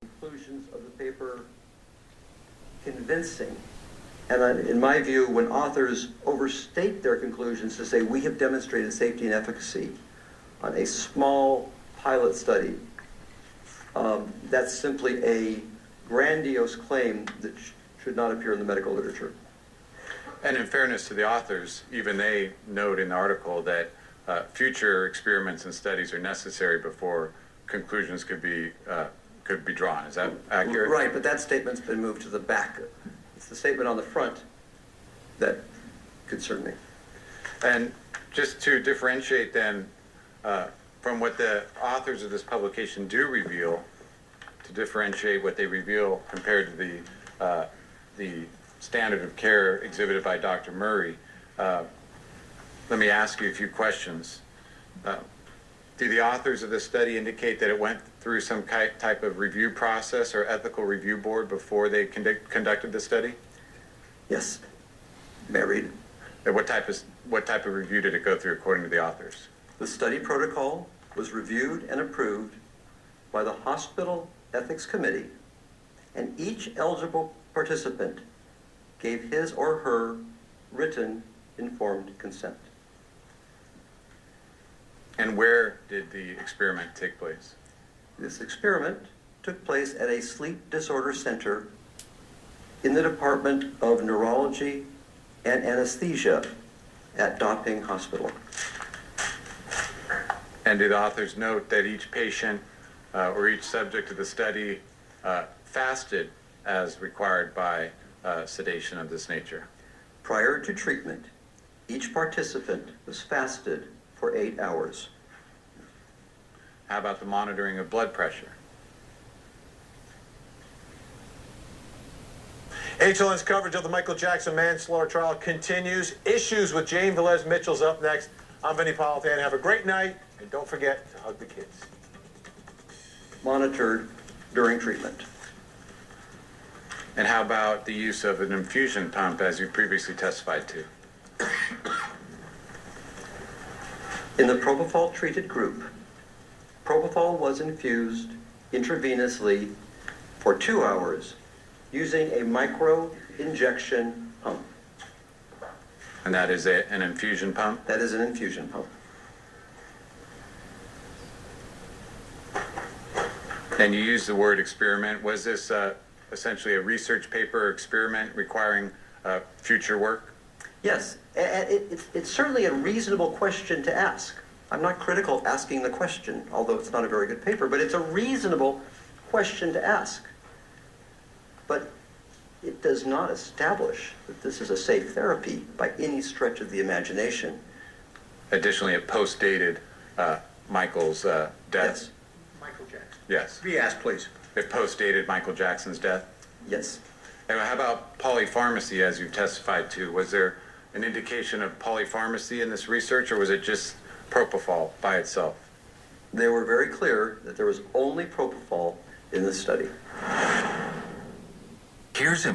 conclusions of the paper convincing. And in my view, when authors overstate their conclusions to say we have demonstrated safety and efficacy on a small pilot study, that's simply a grandiose claim that should not appear in the medical literature. And in fairness to the authors, even they note in the article that future experiments and studies are necessary before conclusions could be drawn. Is that accurate? Right, but that statement's been moved to the back. It's the statement on the front that concerned me. And just to differentiate then from what the authors of this publication do reveal, to differentiate what they reveal compared to the standard of care exhibited by Dr. Murray, let me ask you a few questions. Do the authors of this study indicate that it went through some type of review process or ethical review board before they conducted the study? Yes. May I read? And what type of review did it go through according to the authors? The study protocol was reviewed and approved by the Hospital Ethics Committee, and each eligible participant gave his or her written informed consent. And where did the experiment take place? This experiment took place at a sleep disorder center in the Department of Neurology and Anesthesia at Doping Hospital. And did the authors note that each patient or each subject of the study fasted as required by sedation of this nature? Prior to treatment, each participant was fasted for 8 hours. How about the monitoring of blood pressure? HLN's coverage of the Michael Jackson manslaughter trial continues. Issues with Jane Velez Mitchell's up next. I'm Vinny Politan. Have a great night, and don't forget to hug the kids. Monitored during treatment. And how about the use of an infusion pump as you previously testified to? In the propofol-treated group, propofol was infused intravenously for 2 hours using a micro-injection pump. And that is an infusion pump? That is an infusion pump. And you used the word experiment. Was this essentially a research paper experiment requiring future work? Yes, it's certainly a reasonable question to ask. I'm not critical of asking the question, although it's not a very good paper, but it's a reasonable question to ask. But it does not establish that this is a safe therapy by any stretch of the imagination. Additionally, it post-dated Michael's death. Yes. Michael Jackson. Yes. Be asked, please. It post-dated Michael Jackson's death. Yes. And how about polypharmacy, as you've testified to? Was there an indication of polypharmacy in this research, or was it just propofol by itself? They were very clear that there was only propofol in this study. Here's